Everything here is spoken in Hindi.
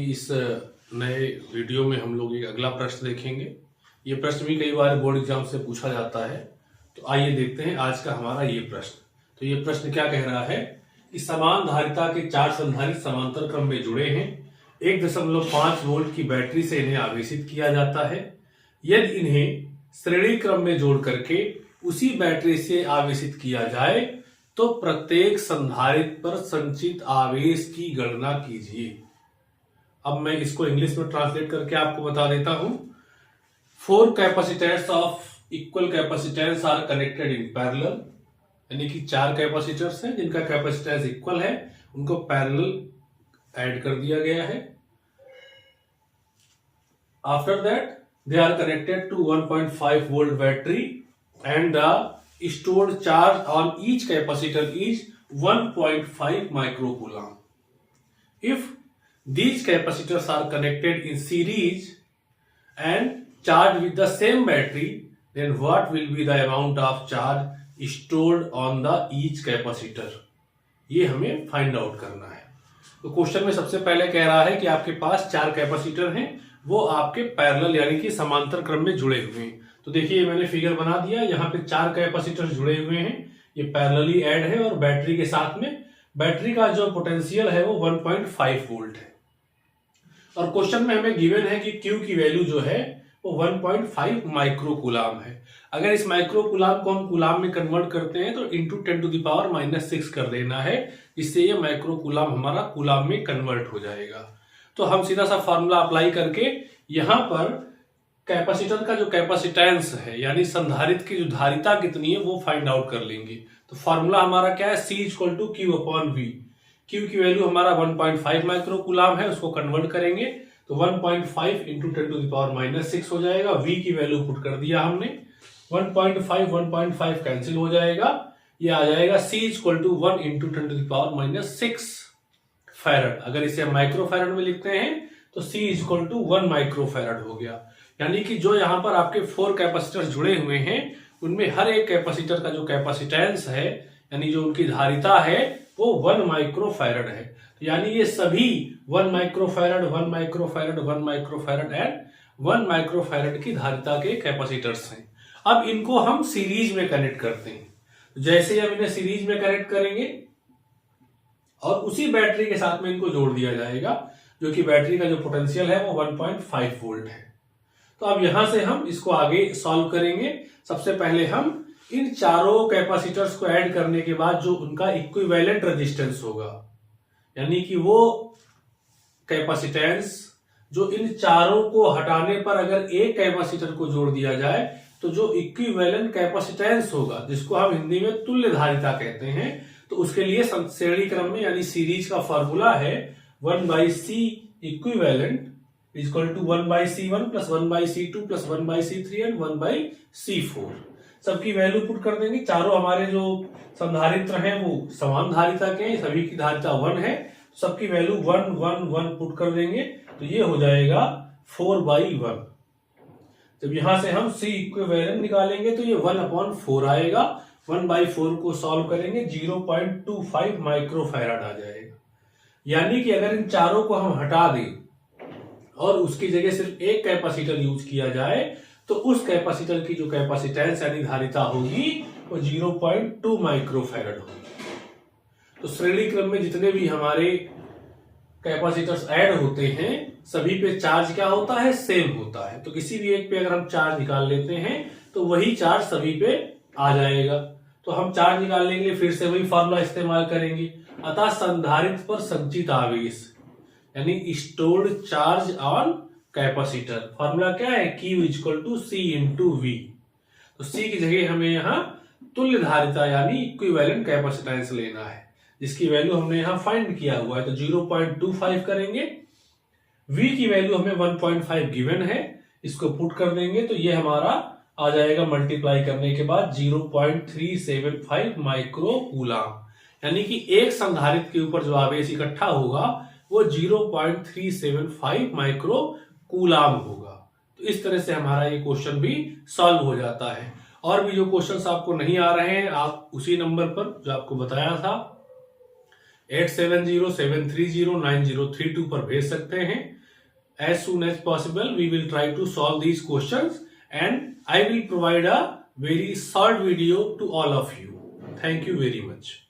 इस नए वीडियो में हम लोग एक अगला प्रश्न देखेंगे। ये प्रश्न भी कई बार बोर्ड एग्जाम से पूछा जाता है, तो आइए देखते हैं आज का हमारा ये प्रश्न। तो ये प्रश्न क्या कह रहा है कि समान धारिता के 4 संधारित्र समांतर क्रम में जुड़े हैं। 1.5 वोल्ट की बैटरी से इन्हें आवेशित किया जाता है। यदि इन्हें श्रेणी क्रम में जोड़ करके उसी बैटरी से आवेशित किया जाए तो प्रत्येक संधारित्र पर संचित आवेश की गणना कीजिए। अब मैं इसको इंग्लिश में ट्रांसलेट करके आपको बता देता हूं। 4 capacitors of equal capacitance are connected in parallel, यानी कि 4 कैपेसिटर्स हैं जिनका कैपेसिटेंस इक्वल है, उनको पैरेलल ऐड कर दिया गया है। After that they are connected to 1.5 volt battery and the stored charge on each capacitor is 1.5 microcoulomb. If these capacitors are connected in series and charged with the same battery, then what will be the amount of charge stored on the each capacitor? ये हमें फाइंड आउट करना है। तो क्वेश्चन में सबसे पहले कह रहा है कि आपके पास 4 कैपेसिटर हैं, वो आपके पैरेलल यानी कि समांतर क्रम में जुड़े हुए हैं। तो देखिए मैंने फिगर बना दिया, यहाँ पे 4 कैपेसिटर जुड़े हुए हैं, ये पैरेलली ऐड है और बैटरी के साथ में बैटरी का जो पोटेंशियल है वो 1.5 वोल्ट है। और क्वेश्चन में हमें गिवन है कि Q की वैल्यू जो है वो 1.5 माइक्रोकूलाम है। अगर इस माइक्रोकूलाम को हम कूलाम में कन्वर्ट करते हैं तो इंटू 10⁻⁻6 कर देना है, जिससे ये माइक्रोकूलाम हमारा कूलाम में कन्वर्ट हो जाएगा। तो हम सीधा सा फॉर्मूला अप्लाई करके यहाँ पर कैपेसिटर का जो कैपेसिटेंस है यानी संधारित्र की जो धारिता कितनी है वो फाइंड आउट कर लेंगे। तो फॉर्मूला हमारा क्या है, C = Q/V। Q की वैल्यू हमारा 1.5 माइक्रोकूलाम है, उसको कन्वर्ट करेंगे तो 1.5 इंटू 10⁻⁻6 हो जाएगा। V की वैल्यू पुट कर दिया हमने, 1.5 कैंसिल हो जाएगा, ये आ जाएगा C = 1 इंटू 10⁻6 फैरड। अगर इसे माइक्रो फैरड में लिखते हैं तो C = 1 माइक्रो फैरड हो गया। यानी कि जो यहाँ पर आपके 4 कैपेसिटर जुड़े हुए हैं उनमें हर एक कैपेसिटर का जो कैपेसिटेंस है यानी जो उनकी धारिता है वो 1 माइक्रो फैरड है। तो यानी ये सभी 1 micro farad, 1 micro farad, 1 micro farad and 1 micro farad की धारिता के कैपेसिटर्स हैं। अब इनको हम सीरीज में कनेक्ट करते हैं। जैसे हम इन्हें सीरीज में कनेक्ट करेंगे और उसी बैटरी के साथ में इनको जोड़ दिया जाएगा, जो कि बैटरी का जो पोटेंशियल है वो 1.5 वोल्ट है। तो अब यहां से हम इसको आगे सॉल्व करेंगे। सबसे पहले हम इन चारों कैपेसिटर्स को ऐड करने के बाद जो उनका इक्विवेलेंट रेजिस्टेंस होगा, यानी कि वो कैपेसिटेंस जो इन चारों को हटाने पर अगर एक कैपेसिटर को जोड़ दिया जाए तो जो इक्विवेलेंट कैपेसिटेंस होगा, जिसको हम हिंदी में तुल्य धारिता कहते हैं, तो उसके लिए श्रेणी क्रम में यानी सीरीज का फॉर्मूला है 1/C equivalent = 1/C1 + 1/C2 + 1/C3 and 1/C4। सबकी वैल्यू पुट कर देंगे। चारों हमारे जो संधारित्र हैं वो समान धारिता के हैं, सभी की धारिता 1 है, सबकी वैल्यू 1 1 1 पुट कर देंगे तो ये हो जाएगा 4/1। जब यहां से हम C इक्विवेलेंट निकालेंगे तो ये 1/4 आएगा। 1/4 को सॉल्व करेंगे 0.25 माइक्रोफैराड आ जाएगा। यानी कि अगर इन चारों को हम हटा दें और उसकी जगह सिर्फ एक कैपेसिटर यूज किया जाए तो उस कैपेसिटर की जो कैपेसिटेंस यानी धारिता होगी वो 0.2 माइक्रोफैराड होगी। तो श्रेणी क्रम में जितने भी हमारे कैपेसिटर्स ऐड होते हैं सभी पे चार्ज क्या होता है, सेम होता है। तो किसी भी एक पे अगर हम चार्ज निकाल लेते हैं तो वही चार्ज सभी पे आ जाएगा। तो हम चार्ज निकालने के लिए फिर से वही फॉर्मूला इस्तेमाल करेंगे। अतः संधारित्र पर संचित आवेश यानी stored charge on capacitor, formula क्या है, Q = C × V। तो C की जगह हमें यहाँ तुल्य धारिता यानी इक्विवेलेंट कैपेसिटेंस लेना है, जिसकी वैल्यू हमने यहाँ फाइंड किया हुआ है। तो 0.25 करेंगे। V की वैल्यू हमें 1.5 गिवन है, इसको पुट कर देंगे तो ये हमारा आ जाएगा मल्टीप्लाई करने के बाद 0.375 माइक्रोकूलाम। यानी कि एक संधारित्र के ऊपर जो आवेश इकट्ठा होगा वो 0.375 माइक्रोकूलाम होगा। तो इस तरह से हमारा ये क्वेश्चन भी सॉल्व हो जाता है। और भी जो क्वेश्चंस आपको नहीं आ रहे हैं आप उसी नंबर पर जो आपको बताया था 8707309032 पर भेज सकते हैं। As soon as possible, we will try to solve these questions and I will provide a very short video to all of you. Thank you very much.